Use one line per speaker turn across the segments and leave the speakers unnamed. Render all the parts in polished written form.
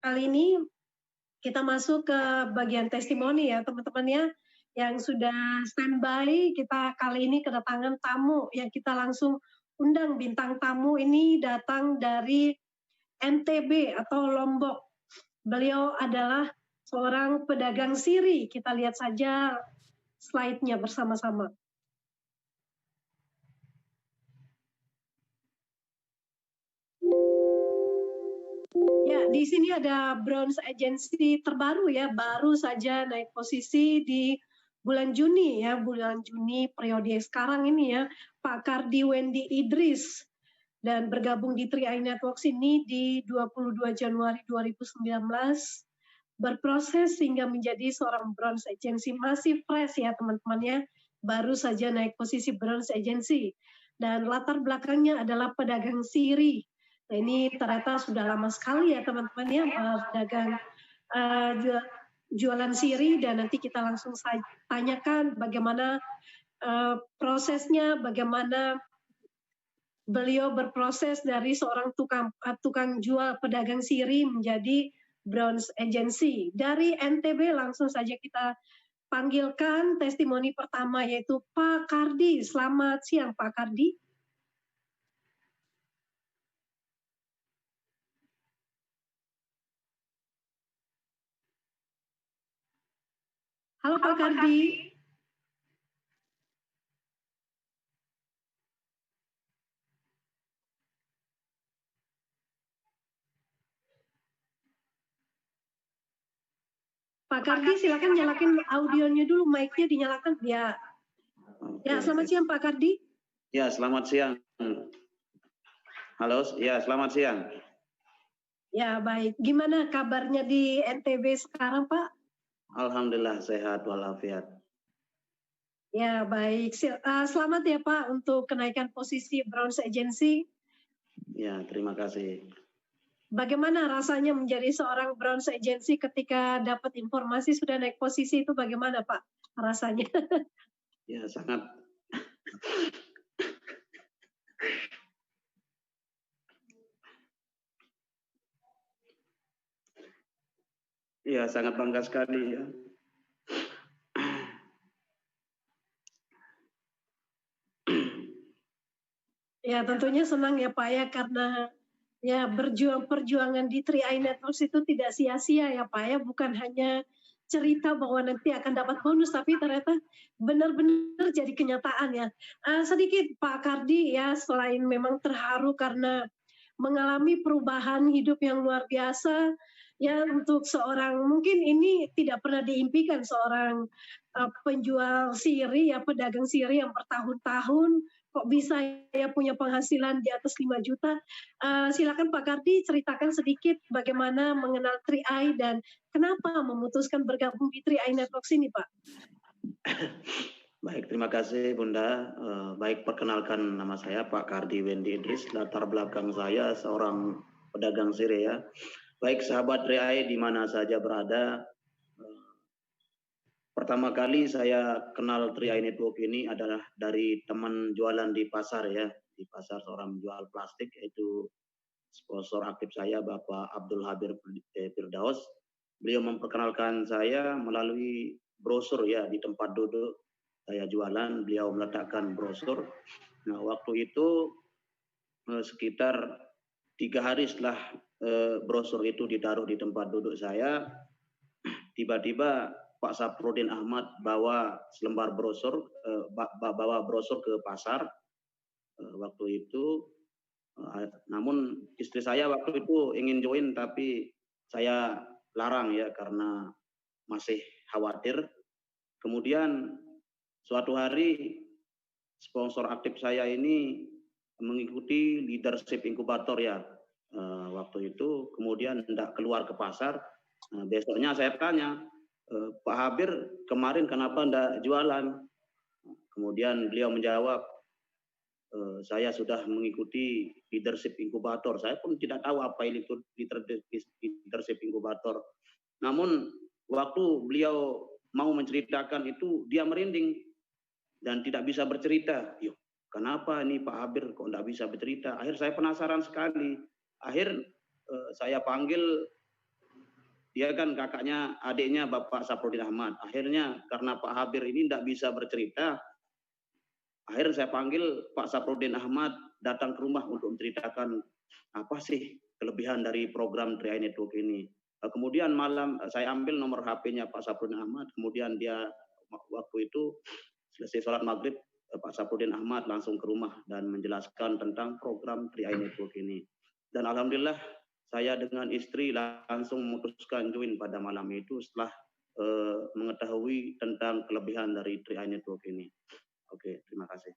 Kali ini kita masuk ke bagian testimoni ya teman-teman ya, yang sudah standby. Kita kali ini kedatangan tamu yang kita langsung undang. Bintang tamu ini datang dari NTB atau Lombok. Beliau adalah seorang pedagang siri. Kita lihat saja slide-nya bersama-sama. Ya, di sini ada Bronze Agency terbaru ya, baru saja naik posisi di bulan Juni ya, bulan Juni periode sekarang ini ya, Pak Kardi Wendy Idris, dan bergabung di 3i Networks ini di 22 Januari 2019, berproses hingga menjadi seorang Bronze Agency. Masih fresh ya teman-teman ya, baru saja naik posisi Bronze Agency, dan latar belakangnya adalah pedagang siri. Nah, ini ternyata sudah lama sekali ya teman-teman ya berdagang jualan siri, dan nanti kita langsung tanyakan bagaimana prosesnya, bagaimana beliau berproses dari seorang tukang jual pedagang siri menjadi Bronze Agency. Dari NTB langsung saja kita panggilkan testimoni pertama, yaitu Pak Kardi. Selamat siang Pak Kardi. Halo Pak Kardi. Pak Kardi, silakan nyalakan audionya dulu, mic-nya dinyalakan ya. Ya, selamat siang Pak Kardi.
Ya, selamat siang. Halo, ya selamat siang.
Ya, baik. Gimana kabarnya di NTB sekarang Pak?
Alhamdulillah sehat walafiat.
Ya, baik. Selamat ya Pak untuk kenaikan posisi Bronze Agency.
Ya, terima kasih.
Bagaimana rasanya menjadi seorang Bronze Agency ketika dapat informasi sudah naik posisi itu, bagaimana Pak rasanya?
Ya, sangat ya, sangat bangga sekali ya.
Ya, tentunya senang ya Pak ya, karena ya perjuangan di 3i Networks itu tidak sia-sia ya Pak ya, bukan hanya cerita bahwa nanti akan dapat bonus, tapi ternyata benar-benar jadi kenyataan ya. Sedikit Pak Kardi ya, selain memang terharu karena mengalami perubahan hidup yang luar biasa ya, untuk seorang, mungkin ini tidak pernah diimpikan seorang penjual siri ya, pedagang siri yang bertahun-tahun kok bisa ya punya penghasilan di atas 5 juta. Silakan Pak Kardi ceritakan sedikit bagaimana mengenal 3i dan kenapa memutuskan bergabung di 3i Networks ini Pak.
Baik, terima kasih Bunda. Baik, perkenalkan nama saya Pak Kardi Wendy Idris. Latar belakang saya seorang pedagang siri ya. Baik sahabat 3i di mana saja berada. Pertama kali saya kenal 3i Network ini adalah dari teman jualan di pasar ya. Di pasar seorang jual plastik, yaitu sponsor aktif saya Bapak Abdul Habir Firdaus. Beliau memperkenalkan saya melalui brosur ya, di tempat duduk saya jualan, beliau meletakkan brosur. Nah, waktu itu sekitar 3 hari setelah brosur itu ditaruh di tempat duduk saya, tiba-tiba Pak Saprudin Ahmad bawa selembar brosur, bawa brosur ke pasar waktu itu. Namun istri saya waktu itu ingin join, tapi saya larang ya karena masih khawatir. Kemudian suatu hari sponsor aktif saya ini mengikuti leadership inkubator ya waktu itu, kemudian tidak keluar ke pasar. Besoknya saya tanya, Pak Habir kemarin kenapa tidak jualan? Kemudian beliau menjawab, saya sudah mengikuti leadership inkubator. Saya pun tidak tahu apa itu leadership inkubator. Namun waktu beliau mau menceritakan itu, dia merinding dan tidak bisa bercerita. Yuk, kenapa nih Pak Habir kok tidak bisa bercerita? Akhir saya penasaran sekali. Akhir saya panggil dia kan kakaknya, adiknya Bapak Saprudin Ahmad. Akhirnya karena Pak Habir ini tidak bisa bercerita, akhirnya saya panggil Pak Saprudin Ahmad datang ke rumah untuk menceritakan apa sih kelebihan dari program Tri Network ini. Kemudian malam saya ambil nomor HP-nya Pak Saprudin Ahmad, kemudian dia waktu itu selesai sholat maghrib, Pak Saprudin Ahmad langsung ke rumah dan menjelaskan tentang program Tri Network ini. Dan alhamdulillah saya dengan istri langsung memutuskan join pada malam itu setelah mengetahui tentang kelebihan dari Tri Network ini. Oke, terima kasih.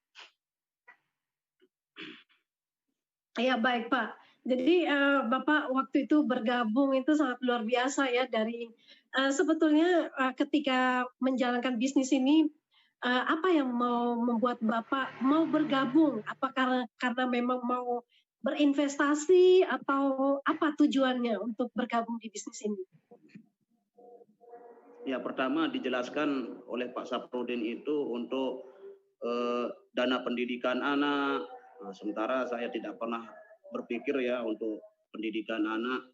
Ya baik Pak. Jadi Bapak waktu itu bergabung itu sangat luar biasa ya dari sebetulnya ketika menjalankan bisnis ini apa yang mau membuat Bapak mau bergabung? Apakah karena memang mau berinvestasi atau apa tujuannya untuk bergabung di bisnis ini?
Ya, pertama dijelaskan oleh Pak Saprudin itu untuk dana pendidikan anak. Nah, sementara saya tidak pernah berpikir ya untuk pendidikan anak.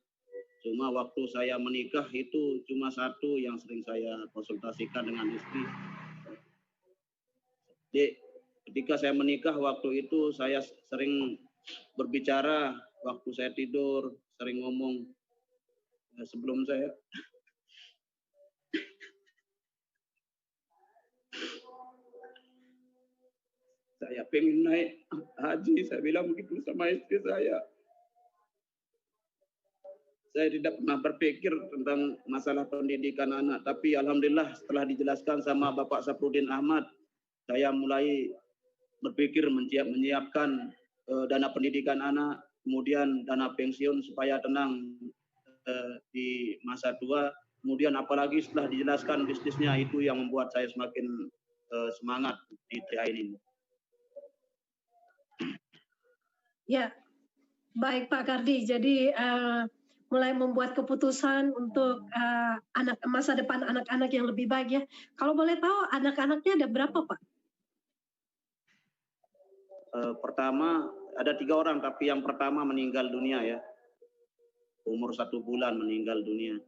Cuma waktu saya menikah itu cuma satu yang sering saya konsultasikan dengan istri. Jadi ketika saya menikah waktu itu saya sering berbicara waktu saya tidur, sering ngomong sebelum saya pengen naik haji, saya bilang begitu sama istri saya. Saya tidak pernah berpikir tentang masalah pendidikan anak, tapi alhamdulillah setelah dijelaskan sama Bapak Saprudin Ahmad, saya mulai berpikir menyiapkan dana pendidikan anak, kemudian dana pensiun supaya tenang di masa tua. Kemudian apalagi setelah dijelaskan bisnisnya, itu yang membuat saya semakin semangat di TRI ini.
Ya, baik Pak Kardi. Jadi mulai membuat keputusan untuk masa depan anak-anak yang lebih baik ya. Kalau boleh tahu anak-anaknya ada berapa Pak?
Pertama ada 3 orang, tapi yang pertama meninggal dunia ya. Umur 1 bulan meninggal dunia.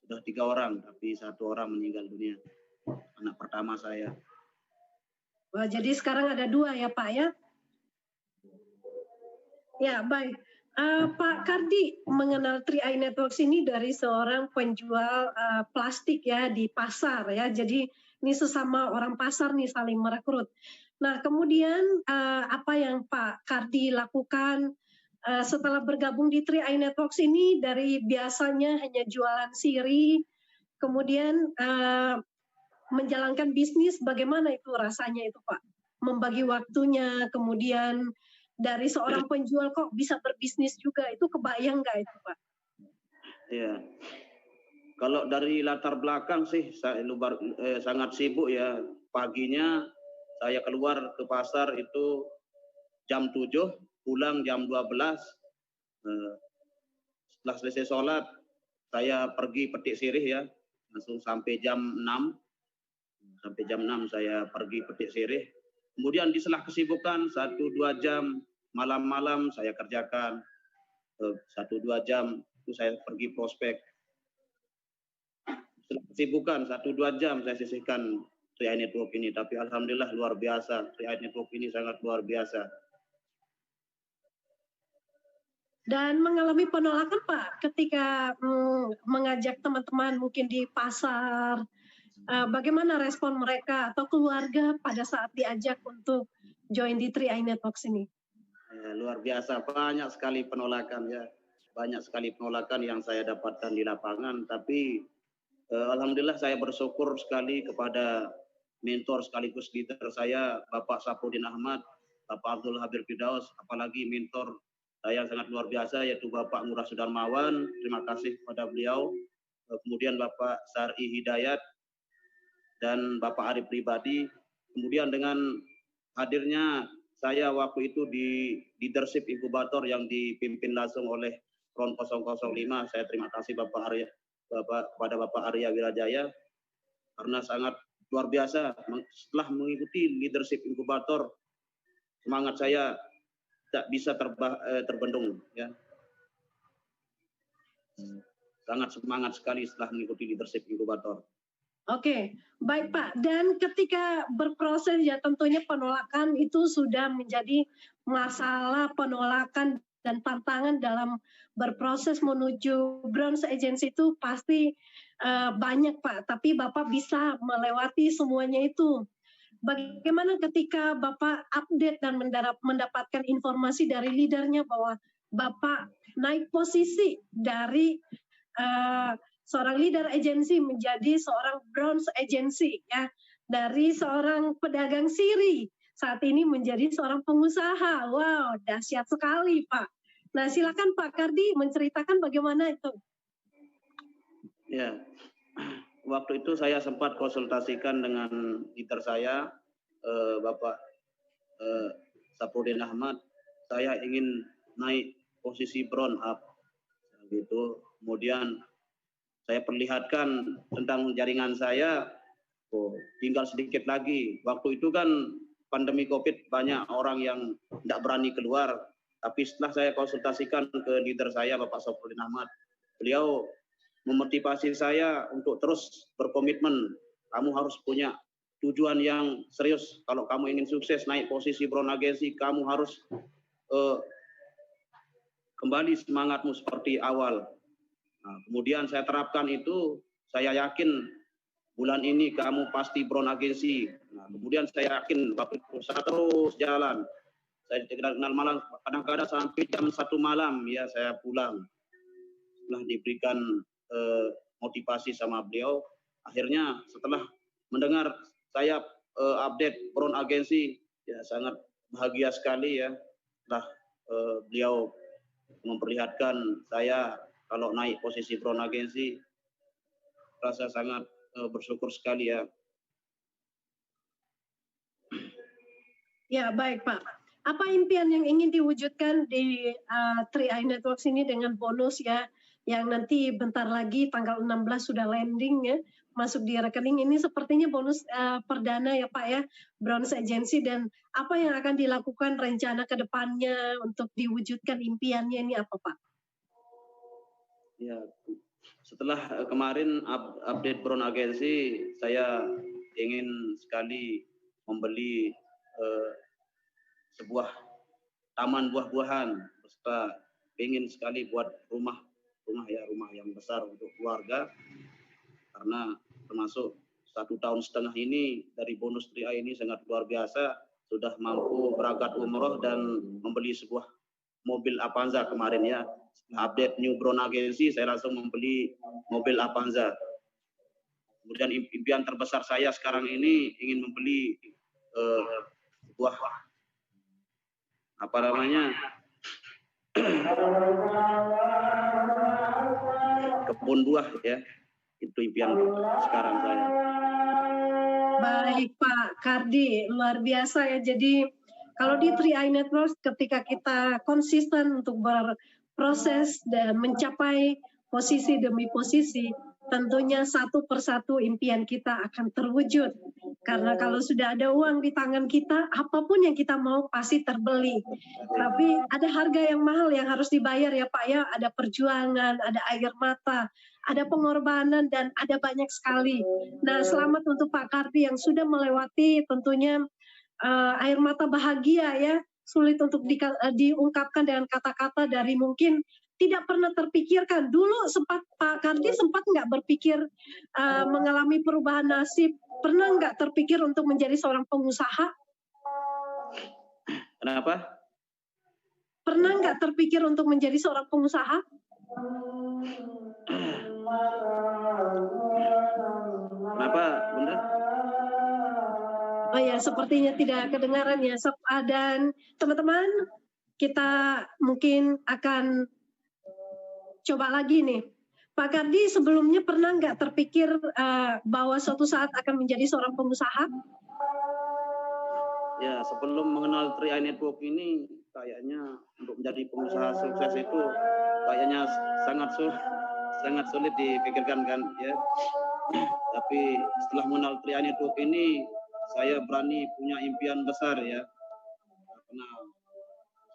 Sudah 3 orang, tapi 1 orang meninggal dunia. Anak pertama saya.
Wah, jadi sekarang ada 2 ya Pak ya? Ya baik. Pak Kardi mengenal Tri Networks ini dari seorang penjual plastik ya di pasar ya. Jadi ini sesama orang pasar nih saling merekrut. Nah kemudian apa yang Pak Kardi lakukan setelah bergabung di Tri Networks ini dari biasanya hanya jualan siri, kemudian menjalankan bisnis, bagaimana itu rasanya itu Pak? Membagi waktunya, kemudian dari seorang penjual kok bisa berbisnis juga, itu kebayang nggak itu Pak?
Iya. Kalau dari latar belakang sih saya sangat sibuk ya. Paginya saya keluar ke pasar itu jam 7, pulang jam 12. Setelah selesai sholat, saya pergi petik sirih ya, langsung sampai jam 6. Sampai jam 6 saya pergi petik sirih. Kemudian di sela kesibukan 1-2 jam malam-malam saya kerjakan. 1-2 jam itu saya pergi prospek. Setelah kesibukan 1-2 jam saya sisihkan Tri Network ini, tapi alhamdulillah luar biasa. Tri Network ini sangat luar biasa.
Dan mengalami penolakan Pak ketika mengajak teman-teman mungkin di pasar, bagaimana respon mereka atau keluarga pada saat diajak untuk join di Tri Networks ini?
Luar biasa, banyak sekali penolakan ya. Banyak sekali penolakan yang saya dapatkan di lapangan, tapi alhamdulillah saya bersyukur sekali kepada mentor sekaligus leader saya, Bapak Saprudin Ahmad, Bapak Abdul Habir Firdaus, apalagi mentor saya sangat luar biasa yaitu Bapak Ngurah Sudarmawan. Terima kasih kepada beliau. Kemudian Bapak Sari Hidayat dan Bapak Arif Pribadi. Kemudian dengan hadirnya saya waktu itu di leadership inkubator yang dipimpin langsung oleh Ron 005, saya terima kasih kepada Bapak Arya Wirajaya karena sangat luar biasa. Setelah mengikuti leadership inkubator, semangat saya tak bisa terbendung ya. sangat semangat sekali setelah mengikuti leadership inkubator.
Oke, baik Pak. Dan ketika berproses ya tentunya penolakan itu sudah menjadi masalah penolakan dan tantangan dalam berproses menuju bronze agency itu pasti banyak Pak. Tapi Bapak bisa melewati semuanya itu. Bagaimana ketika Bapak update dan mendapatkan informasi dari leadernya bahwa Bapak naik posisi dari seorang leader agency menjadi seorang bronze agency ya, dari seorang pedagang siri saat ini menjadi seorang pengusaha. Wow, dahsyat sekali Pak. Nah, silakan Pak Kardi menceritakan bagaimana itu.
Ya, waktu itu saya sempat konsultasikan dengan leader saya, Bapak Saprodin Ahmad. Saya ingin naik posisi bronze up, gitu. Kemudian saya perlihatkan tentang jaringan saya, tinggal sedikit lagi. Waktu itu kan pandemi COVID, banyak orang yang tidak berani keluar. Tapi setelah saya konsultasikan ke leader saya, Bapak Saprodin Ahmad, beliau memotivasi saya untuk terus berkomitmen. Kamu harus punya tujuan yang serius. Kalau kamu ingin sukses naik posisi bronze agency, kamu harus kembali semangatmu seperti awal. Nah, kemudian saya terapkan itu, saya yakin bulan ini kamu pasti bronze agency. Nah, kemudian saya yakin waktu itu saya terus jalan. Saya tidak kenal malam, kadang-kadang sampai jam 1 malam ya saya pulang. Setelah diberikan motivasi sama beliau, akhirnya setelah mendengar saya update bronze agency, ya sangat bahagia sekali ya. Setelah beliau memperlihatkan saya kalau naik posisi bronze agency, rasa sangat bersyukur sekali ya.
Ya, baik Pak. Apa impian yang ingin diwujudkan di 3i Networks ini dengan bonus ya, yang nanti bentar lagi tanggal 16 sudah landing ya, masuk di rekening ini sepertinya bonus perdana ya Pak ya, bronze agency, dan apa yang akan dilakukan rencana ke depannya untuk diwujudkan impiannya ini apa Pak?
Ya, setelah kemarin update bronze agency, saya ingin sekali membeli sebuah taman buah-buahan, serta ingin sekali buat rumah yang besar untuk keluarga, karena termasuk 1,5 tahun ini dari bonus 3i ini sangat luar biasa, sudah mampu berangkat umroh dan membeli sebuah mobil Avanza kemarin ya. Update new bronze agency, saya langsung membeli mobil Avanza. Kemudian impian terbesar saya sekarang ini ingin membeli sebuah kebun buah ya. Itu impian sekarang saya.
Baik Pak Kardi, luar biasa ya. Jadi kalau di 3i Networks ketika kita konsisten untuk berproses dan mencapai posisi demi posisi, tentunya satu persatu impian kita akan terwujud. Karena kalau sudah ada uang di tangan kita, apapun yang kita mau pasti terbeli. Tapi ada harga yang mahal yang harus dibayar ya Pak ya, ada perjuangan, ada air mata, ada pengorbanan, dan ada banyak sekali. Nah, selamat untuk Pak Kardi yang sudah melewati tentunya air mata bahagia ya, sulit untuk diungkapkan dengan kata-kata, dari mungkin tidak pernah terpikirkan. Dulu sempat Pak Kardi sempat nggak berpikir mengalami perubahan nasib, pernah nggak terpikir untuk menjadi seorang pengusaha?
Kenapa?
Pernah nggak terpikir untuk menjadi seorang pengusaha?
Kenapa, Bunda?
Oh ya, sepertinya tidak kedengaran ya. Dan teman-teman, kita mungkin akan coba lagi nih. Pak Kardi sebelumnya pernah nggak terpikir bahwa suatu saat akan menjadi seorang pengusaha?
Ya, sebelum mengenal 3i Network ini, kayaknya untuk menjadi pengusaha sukses itu kayaknya sangat sulit dipikirkan kan ya. Tapi setelah mengenal 3i Network ini, saya berani punya impian besar ya, karena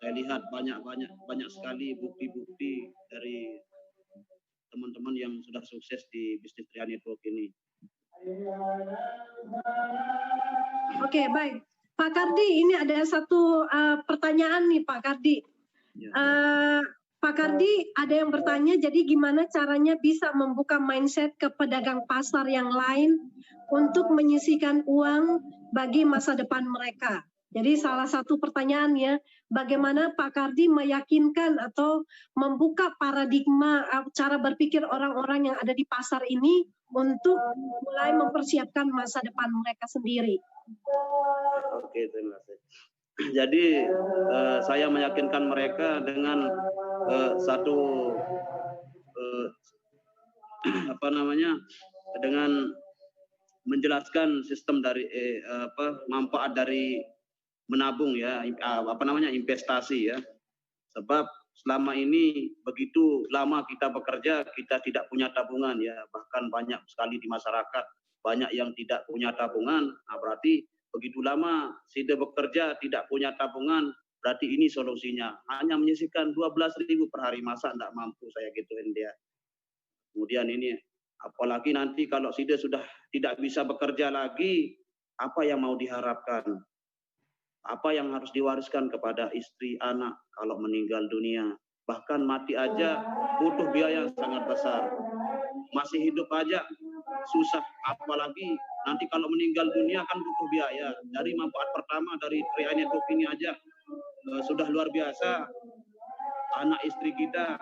saya lihat banyak sekali bukti-bukti dari teman-teman yang sudah sukses di bisnis Tria Network ini.
Oke, baik. Pak Kardi, ini ada satu pertanyaan nih Pak Kardi.
Ya.
Pak Kardi, ada yang bertanya, jadi gimana caranya bisa membuka mindset ke pedagang pasar yang lain untuk menyisihkan uang bagi masa depan mereka? Jadi salah satu pertanyaannya, bagaimana Pak Kardi meyakinkan atau membuka paradigma cara berpikir orang-orang yang ada di pasar ini untuk mulai mempersiapkan masa depan mereka sendiri?
Oke, terima kasih. Jadi saya meyakinkan mereka dengan satu dengan menjelaskan sistem dari manfaat dari menabung ya, investasi ya. Sebab selama ini begitu lama kita bekerja, kita tidak punya tabungan ya, bahkan banyak sekali di masyarakat banyak yang tidak punya tabungan. Nah, berarti begitu lama sudah bekerja tidak punya tabungan, berarti ini solusinya. Hanya menyisihkan 12.000 per hari, masa tidak mampu saya gituin dia. Kemudian ini apalagi nanti kalau sudah tidak bisa bekerja lagi, apa yang mau diharapkan? Apa yang harus diwariskan kepada istri, anak kalau meninggal dunia? Bahkan mati aja butuh biaya yang sangat besar. Masih hidup aja susah, apalagi nanti kalau meninggal dunia kan butuh biaya. Dari manfaat pertama dari Tria Network ini aja sudah luar biasa. Anak istri kita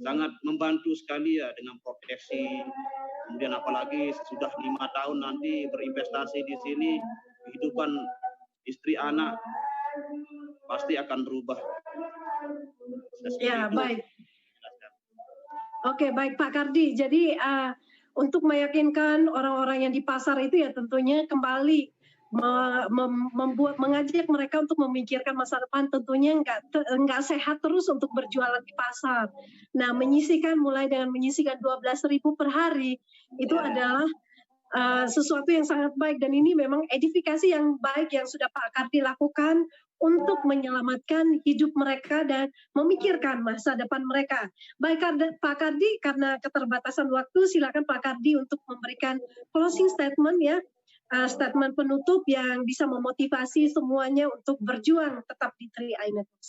sangat membantu sekali ya dengan proteksi. Kemudian apalagi sudah 5 tahun nanti berinvestasi di sini, kehidupan istri anak pasti akan berubah.
Ya, baik. Oke, baik Pak Kardi. Jadi untuk meyakinkan orang-orang yang di pasar itu ya tentunya kembali mengajak mereka untuk memikirkan masa depan, tentunya nggak sehat terus untuk berjualan di pasar. Nah, mulai dengan menyisihkan 12.000 per hari itu adalah sesuatu yang sangat baik, dan ini memang edifikasi yang baik yang sudah Pak Kardi lakukan untuk menyelamatkan hidup mereka dan memikirkan masa depan mereka. Baik Pak Kardi, karena keterbatasan waktu, silakan Pak Kardi untuk memberikan closing statement ya, statement penutup yang bisa memotivasi semuanya untuk berjuang tetap di Tria Network.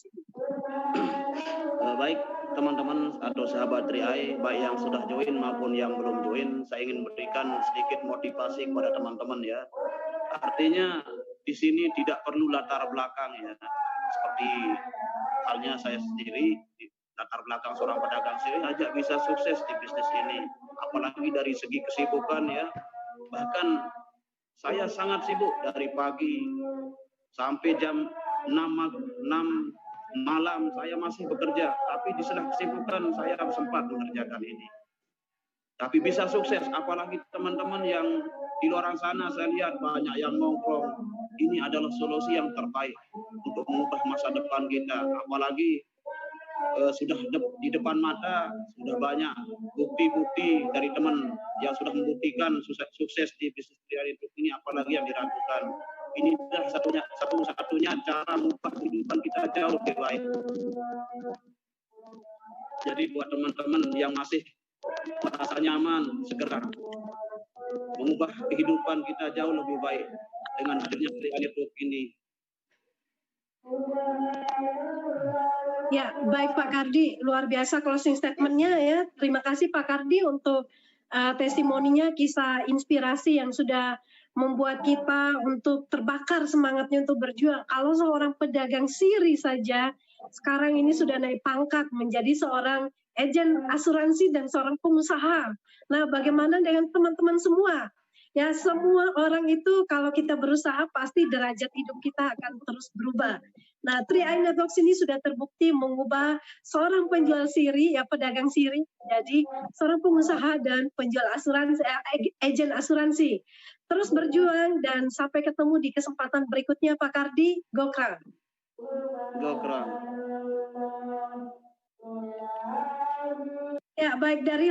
Baik teman-teman atau sahabat Tria, baik yang sudah join maupun yang belum join, saya ingin memberikan sedikit motivasi kepada teman-teman ya. Artinya di sini tidak perlu latar belakang ya, seperti halnya saya sendiri, latar belakang seorang pedagang sendiri aja bisa sukses di bisnis ini. Apalagi dari segi kesibukan ya, bahkan saya sangat sibuk dari pagi sampai jam 6 malam saya masih bekerja, tapi di sela kesibukan saya sempat mengerjakan ini. Tapi bisa sukses, apalagi teman-teman yang di luar sana saya lihat banyak yang nongkrong. Ini adalah solusi yang terbaik untuk mengubah masa depan kita. Apalagi sudah di depan mata, sudah banyak bukti-bukti dari teman yang sudah membuktikan sukses di bisnis Tria Network ini, apalagi yang diragukan. Ini adalah satu-satunya cara mengubah kehidupan kita jauh lebih baik. Jadi buat teman-teman yang masih merasa nyaman, segera mengubah kehidupan kita jauh lebih baik dengan hadirnya Tria Network ini.
Ya, baik Pak Kardi, luar biasa closing statement-nya ya. Terima kasih Pak Kardi untuk testimoninya, kisah inspirasi yang sudah membuat kita untuk terbakar semangatnya untuk berjuang. Kalau seorang pedagang siri saja sekarang ini sudah naik pangkat menjadi seorang agen asuransi dan seorang pengusaha. Nah, bagaimana dengan teman-teman semua? Ya, semua orang itu kalau kita berusaha pasti derajat hidup kita akan terus berubah. Nah, Tria Network ini sudah terbukti mengubah seorang penjual siri, ya pedagang siri, jadi seorang pengusaha dan penjual asuransi, agen asuransi. Terus berjuang dan sampai ketemu di kesempatan berikutnya Pak Kardi. Gokra.
Gokra.
Ya, baik dari